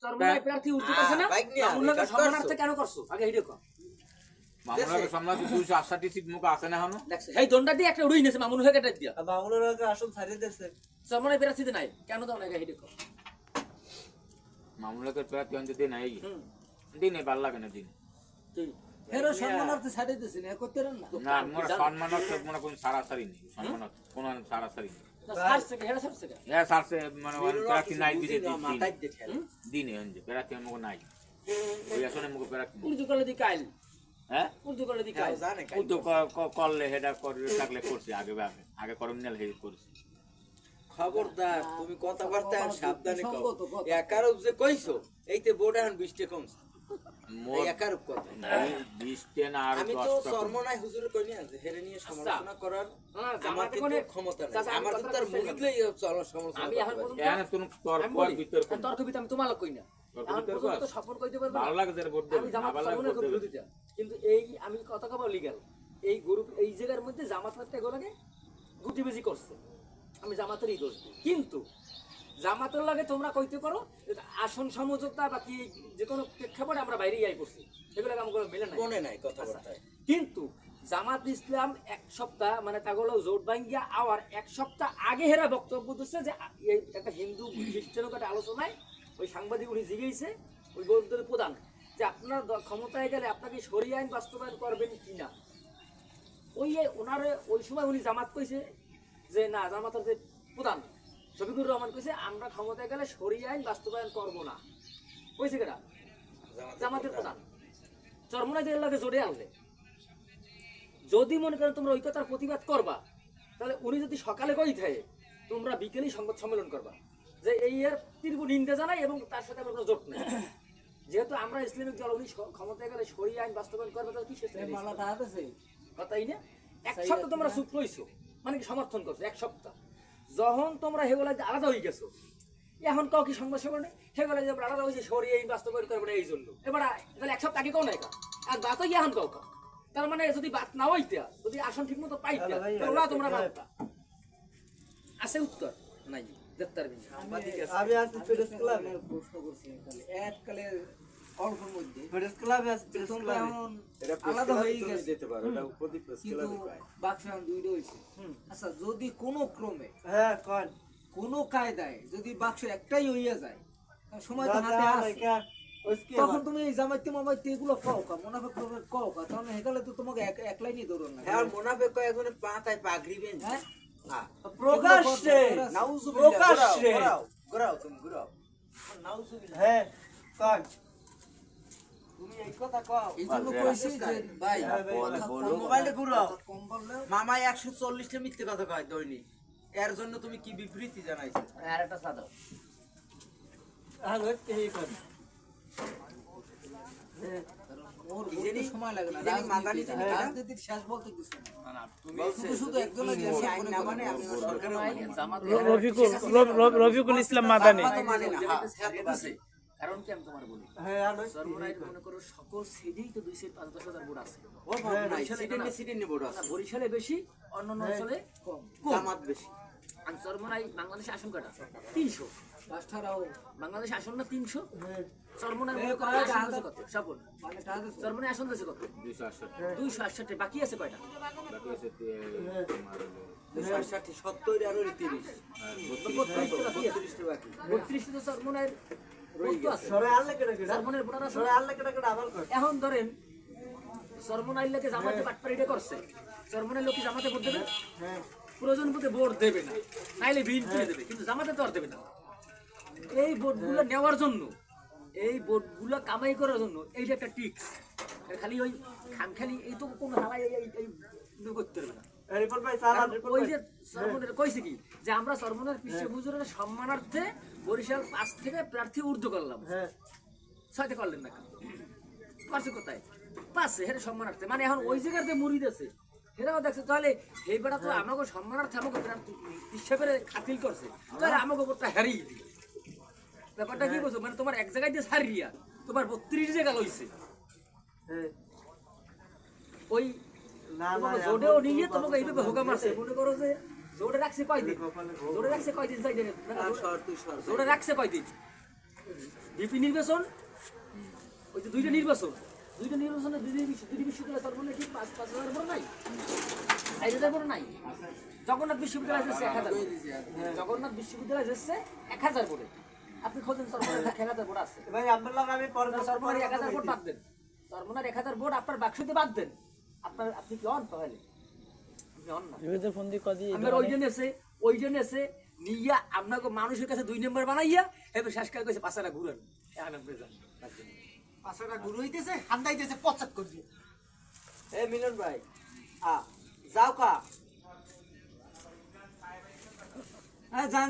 চরমনাই প্রার্থী উঠতে পারছে না মামুনকে সম্মানার্থে কেন করছো আগে এইটা কর মামুনকে সম্মানার্থে 268 সিট মুখ আছে না এখনো দেখছ এই দন্ডা দিয়ে একটা উড়িয়ে নিয়েছে মামুন হয়ে কেটে দিয়া মামুনের আগে আসন ছাড়িয়ে দিয়েছে চরমনাই প্রার্থীতে নাই কেন দাও না আগে এইটা কর মামুনকে প্রার্থী যদি নাই দিনে ভালো লাগে না দিন এর সম্মানার্থে ছাড়িয়ে দিয়েছে না করতে না না মোর সম্মানার্থে মনে কোন সারাসারি নেই সম্মানার্থে কোন সারাসারি নেই সারছে কি হেরা সারছে হ্যাঁ সারছে মানে প্রার্থী নাই দিনে হঞ্জে প্রার্থী মুখ নাই ওই আসলে মুখ প্রার্থী উর্দু করলে দি কাইল হ্যাঁ উর্দু করলে দি কাইল জানে উর্দু করলে হেডা করে থাকলে করছি আগে করমিনাল হে করছি খবরদার তুমি কথাবার্তা সাবধানে কও একার যে কইছো এইতে বোর্ড এখন 20 টাকা কমছে মোর একার কথা 20 টা না আর 10 আমি টা তো চরমনাই হুজুর কইনি আছে হেরে নিয়ে সমালোচনা করার আমার কোনো ক্ষমতা নাই আমার তো তার মুরিদলেই চলো সমালোচনা আমি এখন পর্যন্ত এখানে তুমি তর্ক বিতর্ক তর্ক বিতর্ক আমি তোমার কই না এখন পর্যন্ত সফল কইতে পারবে ভালো লাগে যে ভোট দেব আমি জামাত সামনে খুব বিরোধিতা কিন্তু এই আমি কথা কব লিগ্যাল এই গ্রুপ এই জায়গার মধ্যে জামাত একটা গোলাকে গুটিবাজি করছে আমি জামাতেরই দোষ দিই কিন্তু জামাতের লাগে তোমরা কইতে পারো আসন সমঝোতা বা কি যে কোনো প্রেক্ষাপটে আমরা বাইরেই আই করছি এগুলো আমাকে মেলে না মনে নাই কথাবার্তা কিন্তু জামাত ইসলাম এক সপ্তাহ মানে তাগুলো জোট ভাঙ্গিয়া আওয়ার এক সপ্তাহ আগে হেরা বক্তব্য দিচ্ছে যে এই একটা হিন্দু খ্রিস্টানের একটা আলোচনায় ওই সাংবাদিক উনি জিগেইছে ওই বৌদ্ধের প্রধান যে আপনার ক্ষমতায় গেলে আপনাকে শরিয়া আইন বাস্তবায়ন করবেন কিনা ওই ওনার ওই সময় উনি জামাত কইছে যে না জামাতের যে প্রধান শফিকুর রহমান কইছে আমরা ক্ষমতায় গেলে শরিয়া আইন বাস্তবায়ন করব না কইছে কেটা জামাতের প্রধান চরমনাইদের লাগে জোরে আনলে যদি মনে করেন তোমরা ওই কথার প্রতিবাদ করবা তাহলে উনি যদি সকালে কই থাকে তোমরা বিকেলেই সংবাদ সম্মেলন করবা যে এই এর তীব্র নিন্দা জানাই এবং তার সাথে আমরা কোনো জোট নেই যেহেতু আমরা ইসলামিক দল উনি ক্ষমতায় গেলে শরিয়া আইন বাস্তবায়ন করবে তাহলে কি শেষ মালাটা হাতেছে কথাই না এক সপ্তাহ তোমরা চুপ রইছো মানে কি সমর্থন করছো এক সপ্তাহ যখন তোমরা হেগুলা আলাদা হয়ে গেছো এখন কাউ কি সংবাদ সম্মেলনে সেগুলো যে আলাদা হয়েছে শরিয়া আইন বাস্তবায়ন করবে না এই জন্য এবার তাহলে এক সপ্তাহ আগে কেউ নাই আর বাতো কি এখন কাউ তার মানে যদি বাত না হইতে যদি আসন ঠিক মতো পাইতে ওরা তোমরা বাতা আছে উত্তর নাই আমি আজ প্রেস ক্লাবে প্রশ্ন করছি খালি এককালে অল্পের মধ্যে প্রেস ক্লাবে আজ প্রেস ক্লাবে এটা আলাদা হয়ে গেছে যেতে পারে এটা উপদি প্রেস কিন্তু ক্লাবে পায় বাক্সান দুইটা হইছে আচ্ছা যদি কোনো ক্রমে হ্যাঁ কোন কোনো কায়দায় যদি বাক্স একটাই হইয়া যায় সময় তো হাতে আছে তখন তুমি এই জামাইতে মামাইতে এগুলো কও কা মুনাফিক কও কা তাহলে হেকালে তো তোমাকে একলাই নিয়ে ধরুন না হ্যাঁ মুনাফিক কয় একজনে পাতায় পাগড়ি বেন হ্যাঁ প্রকাশ্যে প্রকাশ্যে ঘোরাও তুমি ঘোরাও নাউজুবিল্লাহ হ্যাঁ কোন তুমি এই কথা কও এই জন্য কইছি যে ভাই মোবাইলে ঘুরাও মামা 140 টা মিথ্যে কথা কয় দৈনিক এর জন্য তুমি কি বিবৃতি জানাইছো আর একটা সাদা হ্যালো এই কোন ওর বলতে সময় লাগে না রাজনীতির শেষ বলতে কিছু না তুমি শুধু একজনের কাছে আইন না মানে আপনি সরকারের জামাত রফিকুল ইসলাম মাদানী মানে না কারণ কি আমি তোমার বলি হ্যাঁ চরমনাইর মনে করো সকল সিডেই তো 2,5-10,000 ভোট আছে ও সিডনি বোর্ড আছে বরিশালে বেশি অন্যান্য অঞ্চলে কম জামাত বেশি আর চরমনাই বাংলাদেশে আসন কয়টা 300 রাষ্ট্ররাও বাংলাদেশে আসন না 300 চরমনাই মনে করো আসন আছে কত সাপন মানে টাকা চরমনাই আসন আছে কত 268 বাকি আছে কয়টা বাকি আছে তোমার 260 70 আর 30 32 বাকি 32 তো চরমনাইর ভোট আছে সরে আল্লাহ কেডা কেডা চরমনাইর ভোটার আছে সরে আল্লাহ কেডা কেডা আবার কর এখন ধরেন চরমনাইর লোকে জামাতে পাটপাড়িটা করছে চরমনাইর লোক কি জামাতে ভোট দেবে হ্যাঁ প্রয়োজন মতো ভোট দেবে না নাইলে বিএনপি দেবে কিন্তু জামাতে তো আর দেবে না এই ভোটগুলো নেওয়ার জন্য এই ভোটগুলো কামাই করার জন্য এইটা একটা টিক্স খালি ওই খালি এই তো কোনো হালাই এই করতে পারবে না রিপোর্ট ভাই সালাম রিপোর্ট ওই যে সরমনের কইছে কি যে আমরা সরমনের পিছে হুজুরের সম্মানার্থে বরিশাল 5 থেকে প্রার্থী ঊর্ধ্ব করলাম হ্যাঁ 6তে করলেন না পাঁচে কোথায় পাঁচে হেরে সম্মানার্থে মানে এখন ওই জায়গার যে মুরিদ আছে হেরাও দেখছে তাহলে এই বেড়া তো আমাকে সম্মানার্থে আমাকে ইচ্ছা করে খাতিল করছে তাহলে আমাকে ওপরটা হারিয়ে দিল ব্যাপারটা কি বলছো মানে তোমার এক জায়গায় দিয়ে সারিয়া তোমার 32 জায়গা লইছে হ্যাঁ ওই না না জোড়েও নিয়ে তোমাকে এইভাবে হোকা মারছে মনে করো যে জোড়ে রাখছে কয়দিন জোড়ে রাখছে কয়দিন চাই দেন জোড়ে রাখছে কয়দিন ডিপি নির্বাচন, ওই যে দুইটা নির্বাচনে দুই বিশ্ববিদ্যালয় সর্বনিম্ন কি 5,000 বড় নাই, 5,000 বড় নাই। জগন্নাথ বিশ্ববিদ্যালয় যাচ্ছে 1,000, জগন্নাথ বিশ্ববিদ্যালয় যাচ্ছে 1,000 বড়ে। আপনি খোঁজেন সর্বনিম্ন 1,000 বড় আছে। ভাই আমার লগে আমি পরে সর্বনিম্ন 1,000 ভোট বাদ দেন, সর্বনিম্ন 1,000 ভোট আপনার বাক্সতে বাদ দেন, আপনি কি অন তাহলে? আপনি অন না। বিবেতে ফোন দিয়ে কদি আমরা ওইজন এসে নিয়া আপনাকে মানুষের কাছে 2 নম্বর বানাইয়া এবার শেষকাল কইছে পাঁচটা ঘুরেন এখন আপনি যান। পাঁচটা গুরু হইতেছে হান্দাইতেছে পচাত করে দিয়ে। এ মিলন ভাই যাও কা যান